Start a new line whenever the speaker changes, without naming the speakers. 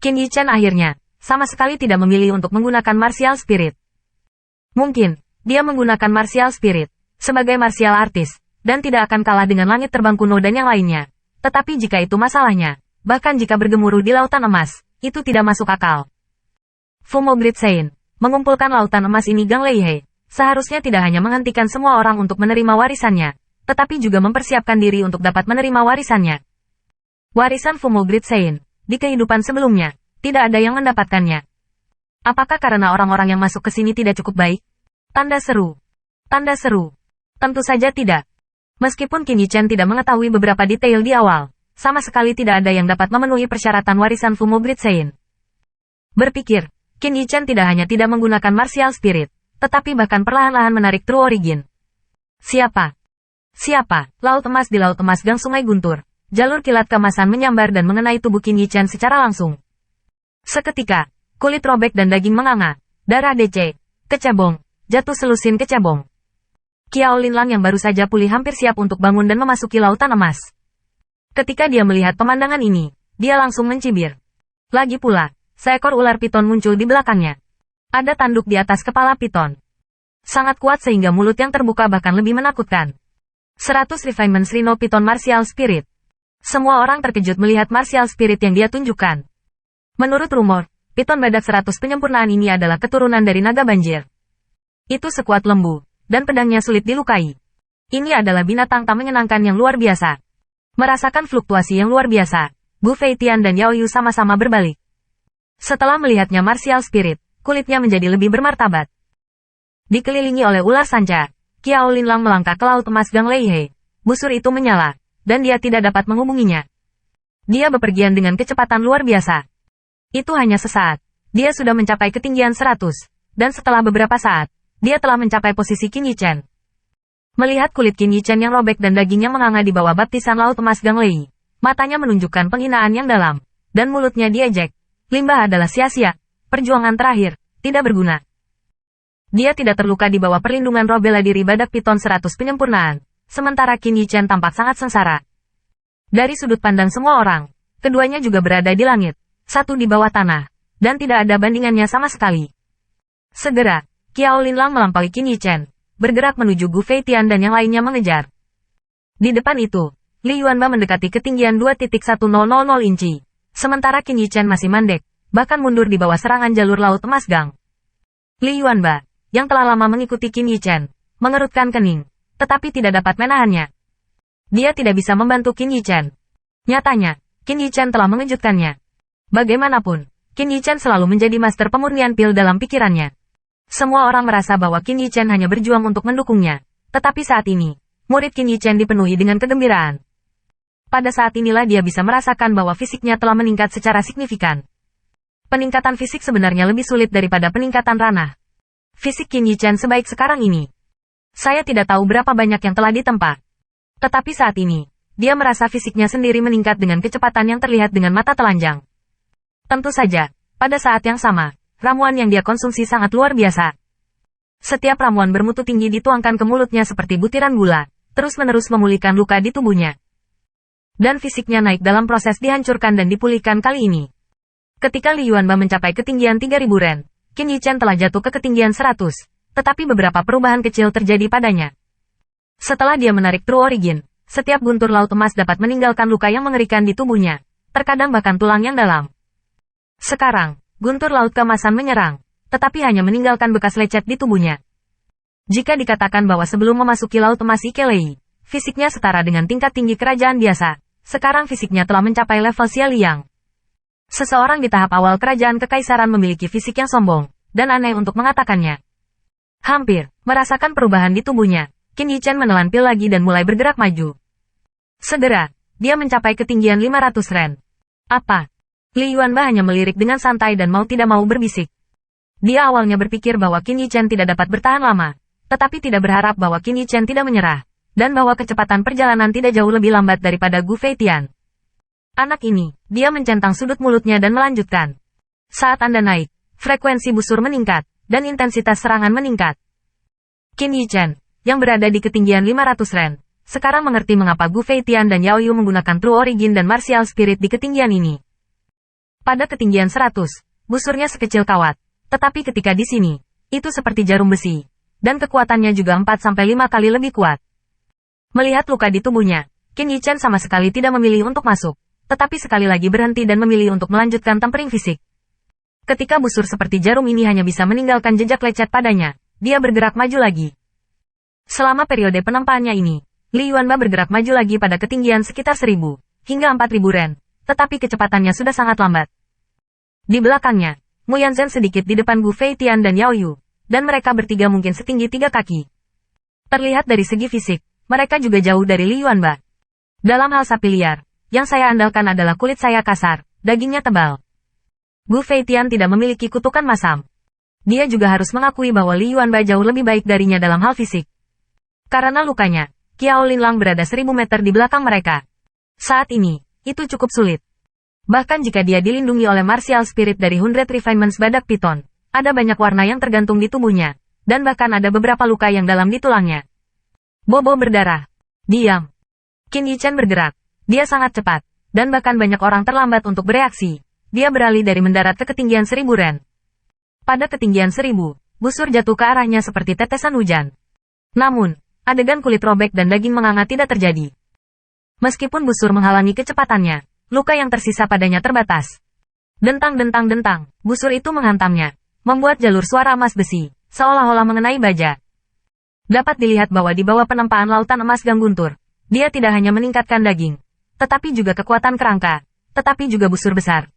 Qin Yichen akhirnya sama sekali tidak memilih untuk menggunakan martial spirit. Mungkin, dia menggunakan martial spirit sebagai martial artist, dan tidak akan kalah dengan langit terbang kuno dan yang lainnya. Tetapi jika itu masalahnya, bahkan jika bergemuruh di lautan emas, itu tidak masuk akal. Fumo Great Sein, mengumpulkan lautan emas ini Gang Leihei, seharusnya tidak hanya menghentikan semua orang untuk menerima warisannya, tetapi juga mempersiapkan diri untuk dapat menerima warisannya. Warisan Fumo Great Sein, di kehidupan sebelumnya, tidak ada yang mendapatkannya. Apakah karena orang-orang yang masuk ke sini tidak cukup baik? Tanda seru. Tanda seru. Tentu saja tidak. Meskipun Qin Yichen tidak mengetahui beberapa detail di awal, sama sekali tidak ada yang dapat memenuhi persyaratan warisan Fumo Great Sein. Berpikir, Qin Yichen tidak hanya tidak menggunakan martial spirit, tetapi bahkan perlahan-lahan menarik True Origin. Siapa? Siapa? Laut emas di laut emas Gang Sungai Guntur. Jalur kilat keemasan menyambar dan mengenai tubuh Qin Yichen secara langsung. Seketika, kulit robek dan daging menganga, darah kecebong, jatuh selusin kecebong. Qiao Linlang yang baru saja pulih hampir siap untuk bangun dan memasuki lautan emas. Ketika dia melihat pemandangan ini, dia langsung mencibir. Lagi pula, seekor ular piton muncul di belakangnya. Ada tanduk di atas kepala piton. Sangat kuat sehingga mulut yang terbuka bahkan lebih menakutkan. 100 Refinement Rhino Piton Martial Spirit. Semua orang terkejut melihat martial spirit yang dia tunjukkan. Menurut rumor, piton badak 100 penyempurnaan ini adalah keturunan dari naga banjir. Itu sekuat lembu, dan pedangnya sulit dilukai. Ini adalah binatang tak menyenangkan yang luar biasa. Merasakan fluktuasi yang luar biasa, Bu Feitian dan Yao Yu sama-sama berbalik. Setelah melihatnya martial spirit, kulitnya menjadi lebih bermartabat. Dikelilingi oleh ular sanca, Qiao Linlang melangkah ke laut emas Gang Leihei. Busur itu menyala, dan dia tidak dapat menghubunginya. Dia bepergian dengan kecepatan luar biasa. Itu hanya sesaat. Dia sudah mencapai ketinggian 100, dan setelah beberapa saat, dia telah mencapai posisi Qin Yichen. Melihat kulit Qin Yichen yang robek dan daging yang menganga di bawah baptisan laut emas Gang Lei, matanya menunjukkan penghinaan yang dalam, dan mulutnya diejek. Limbah adalah sia-sia, perjuangan terakhir, tidak berguna. Dia tidak terluka di bawah perlindungan roh bela diri badak piton 100 penyempurnaan, sementara Qin Yichen tampak sangat sengsara. Dari sudut pandang semua orang, keduanya juga berada di langit, satu di bawah tanah, dan tidak ada bandingannya sama sekali. Segera, Qiao Linlang melampaui Qin Yichen, bergerak menuju Gu Feitian dan yang lainnya mengejar. Di depan itu, Li Yuanba mendekati ketinggian 2.1000 inci, sementara Qin Yichen masih mandek, bahkan mundur di bawah serangan jalur laut emas Gang. Li Yuanba, yang telah lama mengikuti Qin Yichen, mengerutkan kening, tetapi tidak dapat menahannya. Dia tidak bisa membantu Qin Yichen. Nyatanya, Qin Yichen telah mengejutkannya. Bagaimanapun, Qin Yichen selalu menjadi master pemurnian pil dalam pikirannya. Semua orang merasa bahwa Qin Yichen hanya berjuang untuk mendukungnya, tetapi saat ini, murid Qin Yichen dipenuhi dengan kegembiraan. Pada saat inilah dia bisa merasakan bahwa fisiknya telah meningkat secara signifikan. Peningkatan fisik sebenarnya lebih sulit daripada peningkatan ranah. Fisik Qin Yichen sebaik sekarang ini. Saya tidak tahu berapa banyak yang telah ditempa. Tetapi saat ini, dia merasa fisiknya sendiri meningkat dengan kecepatan yang terlihat dengan mata telanjang. Tentu saja, pada saat yang sama, ramuan yang dia konsumsi sangat luar biasa. Setiap ramuan bermutu tinggi dituangkan ke mulutnya seperti butiran gula, terus-menerus memulihkan luka di tubuhnya. Dan fisiknya naik dalam proses dihancurkan dan dipulihkan kali ini. Ketika Li Yuanba mencapai ketinggian 3000 ren, Qin Yichen telah jatuh ke ketinggian 100, tetapi beberapa perubahan kecil terjadi padanya. Setelah dia menarik True Origin, setiap guntur laut emas dapat meninggalkan luka yang mengerikan di tubuhnya, terkadang bahkan tulang yang dalam. Sekarang, guntur laut keemasan menyerang, tetapi hanya meninggalkan bekas lecet di tubuhnya. Jika dikatakan bahwa sebelum memasuki laut emas Ikelei, fisiknya setara dengan tingkat tinggi kerajaan biasa, sekarang fisiknya telah mencapai level Xia Liang. Seseorang di tahap awal kerajaan kekaisaran memiliki fisik yang sombong, dan aneh untuk mengatakannya. Hampir, merasakan perubahan di tubuhnya, Qin Yichen menelan pil lagi dan mulai bergerak maju. Segera, dia mencapai ketinggian 500 ren. Apa? Li Yuanba hanya melirik dengan santai dan mau tidak mau berbisik. Dia awalnya berpikir bahwa Qin Yichen tidak dapat bertahan lama, tetapi tidak berharap bahwa Qin Yichen tidak menyerah, dan bahwa kecepatan perjalanan tidak jauh lebih lambat daripada Gu Feitian. Anak ini, dia mencentang sudut mulutnya dan melanjutkan. Saat Anda naik, frekuensi busur meningkat, dan intensitas serangan meningkat. Qin Yichen, yang berada di ketinggian 500 ren, sekarang mengerti mengapa Gu Feitian dan Yao Yu menggunakan True Origin dan Martial Spirit di ketinggian ini. Pada ketinggian 100, busurnya sekecil kawat. Tetapi ketika di sini, itu seperti jarum besi. Dan kekuatannya juga 4-5 kali lebih kuat. Melihat luka di tubuhnya, Qin Yichen sama sekali tidak memilih untuk masuk. Tetapi sekali lagi berhenti dan memilih untuk melanjutkan tempering fisik. Ketika busur seperti jarum ini hanya bisa meninggalkan jejak lecet padanya, dia bergerak maju lagi. Selama periode penempaannya ini, Li Yuanba bergerak maju lagi pada ketinggian sekitar 1000 hingga 4000 ren, tetapi kecepatannya sudah sangat lambat. Di belakangnya, Mu Yanzhen sedikit di depan Gu Feitian dan Yao Yu, dan mereka bertiga mungkin setinggi 3 kaki. Terlihat dari segi fisik, mereka juga jauh dari Li Yuanba. Dalam hal sapi liar, yang saya andalkan adalah kulit saya kasar, dagingnya tebal. Gu Feitian tidak memiliki kutukan masam. Dia juga harus mengakui bahwa Li Yuanba jauh lebih baik darinya dalam hal fisik. Karena lukanya, Qiao Linlang berada 1000 meter di belakang mereka. Saat ini, itu cukup sulit. Bahkan jika dia dilindungi oleh martial spirit dari 100 refinements badak piton, ada banyak warna yang tergantung di tubuhnya, dan bahkan ada beberapa luka yang dalam di tulangnya. Bobo berdarah. Diam. Qin Yichen bergerak. Dia sangat cepat, dan bahkan banyak orang terlambat untuk bereaksi. Dia beralih dari mendarat ke ketinggian 1000 ren. Pada ketinggian 1000, busur jatuh ke arahnya seperti tetesan hujan. Namun, adegan kulit robek dan daging menganga tidak terjadi. Meskipun busur menghalangi kecepatannya, luka yang tersisa padanya terbatas. Dentang-dentang-dentang, busur itu menghantamnya, membuat jalur suara emas besi, seolah-olah mengenai baja. Dapat dilihat bahwa di bawah penempaan lautan emas Gang Guntur, dia tidak hanya meningkatkan daging, tetapi juga kekuatan kerangka, tetapi juga busur besar.